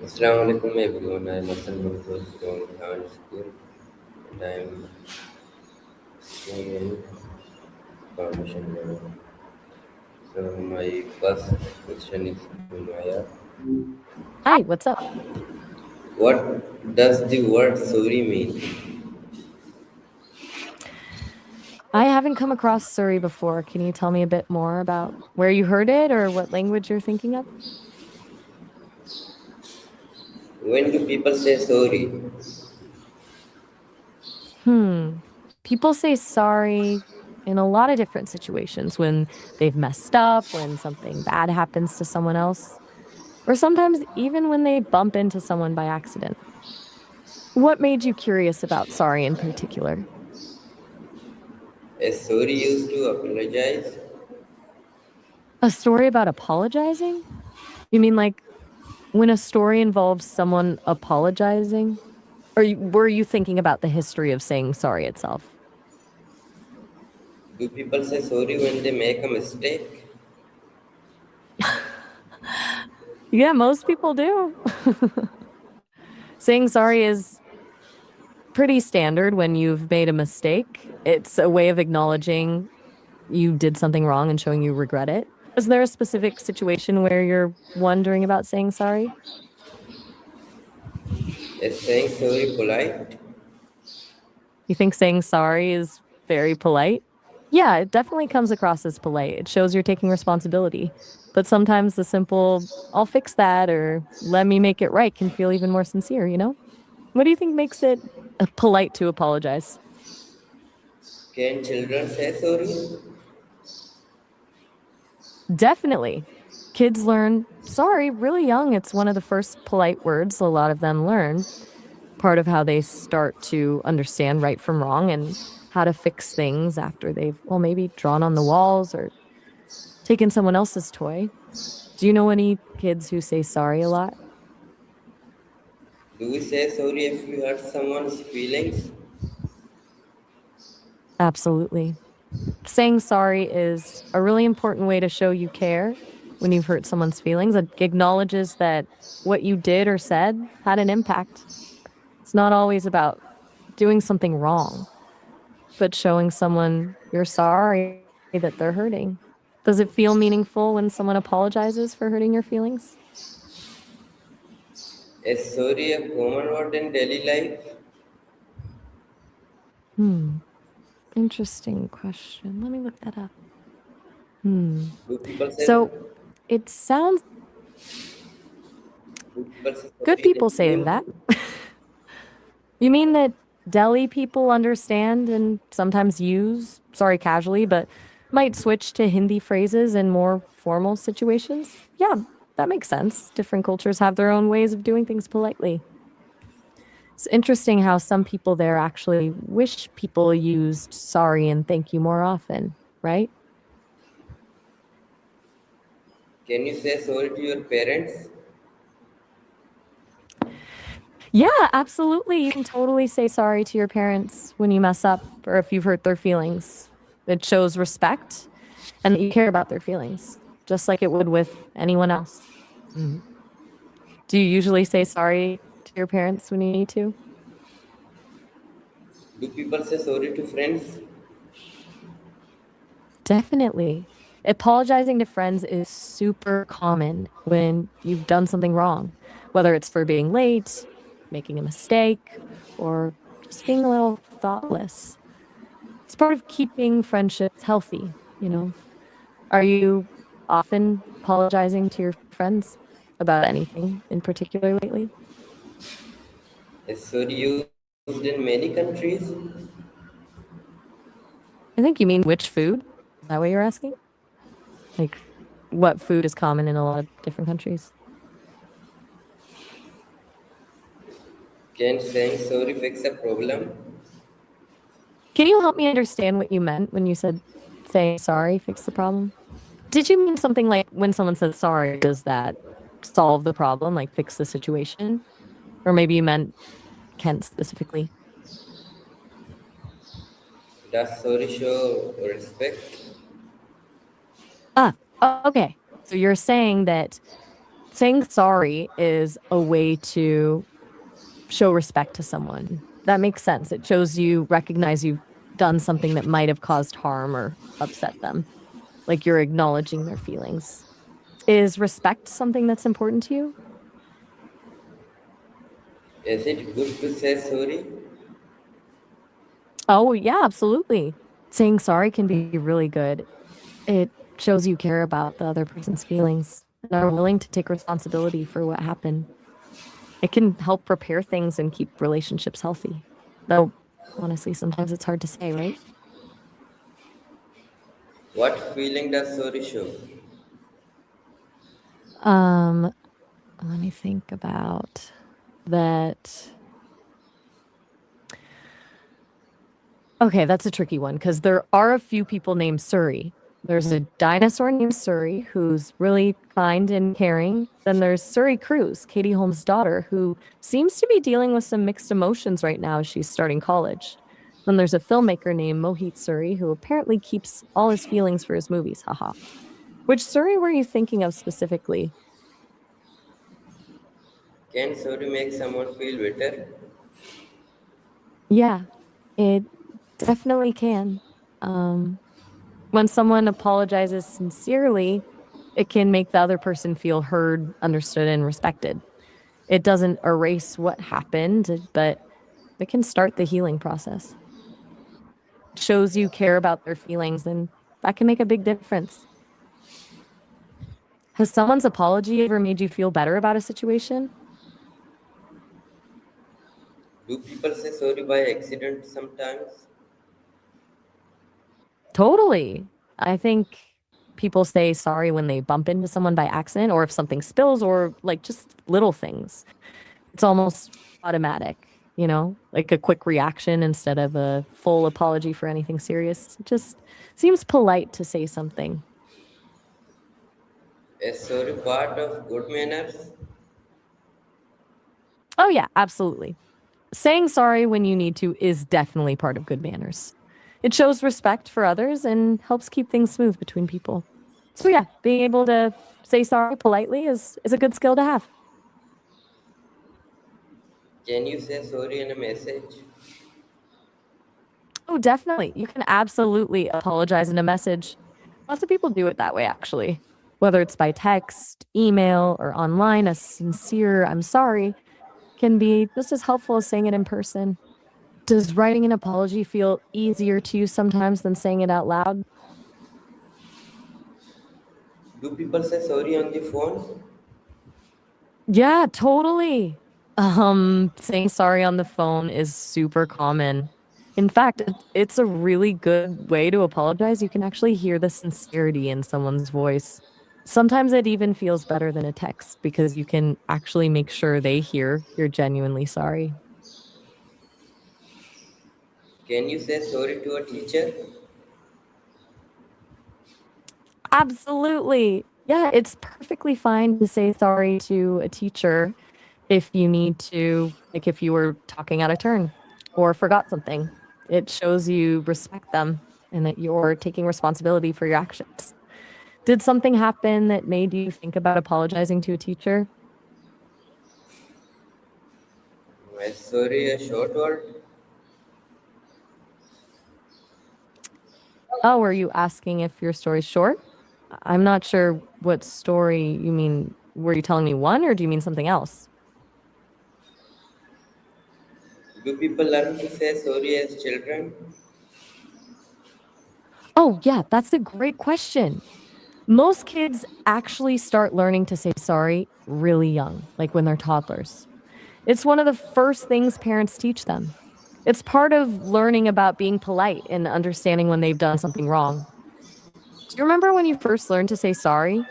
Assalamu alaikum everyone. I am Hassan Mansoor from Havan School and I am staying in information level. So my first question is to Maya. Hi, what's up? What does the word sorry mean? I haven't come across Surrey before. Can you tell me a bit more about where you heard it or what language you're thinking of? When do people say sorry? Hmm. People say sorry in a lot of different situations when they've messed up, when something bad happens to someone else, or sometimes even when they bump into someone by accident. What made you curious about sorry in particular? Is sorry used to apologize? A story about apologizing? You mean like when a story involves someone apologizing? Or were you thinking about the history of saying sorry itself? Do people say sorry when they make a mistake? Yeah, most people do. Saying sorry is pretty standard when you've made a mistake. It's a way of acknowledging you did something wrong and showing you regret it. Is there a specific situation where you're wondering about saying sorry? Is saying sorry polite? You think saying sorry is very polite? Yeah, it definitely comes across as polite. It shows you're taking responsibility. But sometimes the simple, I'll fix that or let me make it right can feel even more sincere, you know? What do you think makes it polite to apologize? Can children say sorry? Definitely. Kids learn sorry really young. It's one of the first polite words a lot of them learn. Part of how they start to understand right from wrong and how to fix things after they've, well, maybe drawn on the walls or taken someone else's toy. Do you know any kids who say sorry a lot? Do we say sorry if we hurt someone's feelings? Absolutely. Saying sorry is a really important way to show you care when you've hurt someone's feelings. It acknowledges that what you did or said had an impact. It's not always about doing something wrong, but showing someone you're sorry that they're hurting. Does it feel meaningful when someone apologizes for hurting your feelings? Is sorry a common word in daily life? Hmm. Interesting question. Let me look that up. Hmm. Do people say So it sounds do people say good sorry in people say Hindi? that. You mean that Delhi people understand and sometimes use sorry casually, but might switch to Hindi phrases in more formal situations? Yeah, that makes sense. Different cultures have their own ways of doing things politely. It's interesting how some people there actually wish people used sorry and thank you more often, right? Can you say sorry to your parents? Yeah, absolutely. You can totally say sorry to your parents when you mess up or if you've hurt their feelings. It shows respect and that you care about their feelings, just like it would with anyone else. Mhm. Do you usually say sorry to your parents when you need to? Do people say sorry to friends? Definitely. Apologizing to friends is super common when you've done something wrong, whether it's for being late, making a mistake, or just being a little thoughtless. It's part of keeping friendships healthy, you know? Are you often apologizing to your friends about anything in particular lately? Is sorry used in many countries? I think you mean which food? Is that what you're asking? Like, what food is common in a lot of different countries? Can saying sorry fix a problem? Can you help me understand what you meant when you said saying sorry fix the problem? Did you mean something like when someone says sorry, does that solve the problem, like fix the situation? Or maybe you meant Kent specifically? Does sorry show respect? Ah, okay. So you're saying that Saying sorry is a way to show respect to someone. That makes sense. It shows you recognize you've done something that might have caused harm or upset them, like you're acknowledging their feelings. Is respect something that's important to you? Is it good to say sorry? Oh, yeah, absolutely. Saying sorry can be really good. It shows you care about the other person's feelings and are willing to take responsibility for what happened. It can help repair things and keep relationships healthy. Though, honestly, sometimes it's hard to say, right? What feeling does sorry show? Um, Let me think about that. Okay, that's a tricky one because there are a few people named Surrey. There's a dinosaur named Surrey who's really kind and caring. Then there's Surrey Cruz, Katie Holmes' daughter, who seems to be dealing with some mixed emotions right now as she's starting college. Then there's a filmmaker named Mohit Surrey who apparently keeps all his feelings for his movies. Haha. Which Surrey were you thinking of specifically? Can sorry make someone feel better? Yeah, it definitely can. Um, when someone apologizes sincerely, it can make the other person feel heard, understood, and respected. It doesn't erase what happened, but it can start the healing process. It shows you care about their feelings, and that can make a big difference. Has someone's apology ever made you feel better about a situation? Do people say sorry by accident sometimes? Totally. I think people say sorry when they bump into someone by accident or if something spills or like just little things. It's almost automatic, like a quick reaction instead of a full apology for anything serious. It just seems polite to say something. Is sorry part of good manners? Oh, yeah, absolutely. Saying sorry when you need to is definitely part of good manners. It shows respect for others and helps keep things smooth between people. So, yeah, being able to say sorry politely is a good skill to have. Can you say sorry in a message? Oh, definitely. You can absolutely apologize in a message. Lots of people do it that way, actually. Whether it's by text, email, or online, a sincere I'm sorry can be just as helpful as saying it in person. Does writing an apology feel easier to you sometimes than saying it out loud? Do people say sorry on the phone? Yeah, totally. Saying sorry on the phone is super common. In fact, it's a really good way to apologize. You can actually hear the sincerity in someone's voice. Sometimes it even feels better than a text because you can actually make sure they hear you're genuinely sorry. Can you say sorry to a teacher? Absolutely. Yeah, it's perfectly fine to say sorry to a teacher if you need to, like if you were talking out of turn or forgot something. It shows you respect them and that you're taking responsibility for your actions. Did something happen that made you think about apologizing to a teacher? Is sorry a short word? Oh, are you asking if your story's short? I'm not sure what story you mean. Were you telling me one or do you mean something else? Do people learn to say sorry as children? Oh, yeah, that's a great question. Most kids actually start learning to say sorry really young, like when they're toddlers. It's one of the first things parents teach them. It's part of learning about being polite and understanding when they've done something wrong. Do you remember when you first learned to say sorry?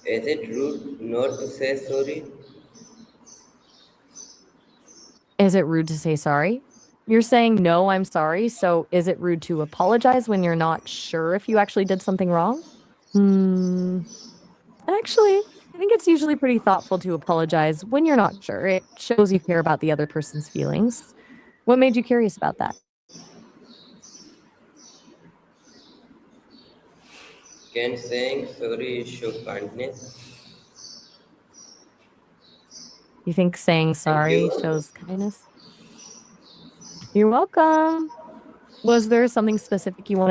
Is it rude not to say sorry? Is it rude to say sorry? You're saying, no, I'm sorry. So is it rude to apologize when you're not sure if you actually did something wrong? Hmm. Actually, I think it's usually pretty thoughtful to apologize when you're not sure. It shows you care about the other person's feelings. What made you curious about that? Can saying sorry show kindness? You think saying Thank sorry you. shows kindness? You're welcome. Was there something specific you wanted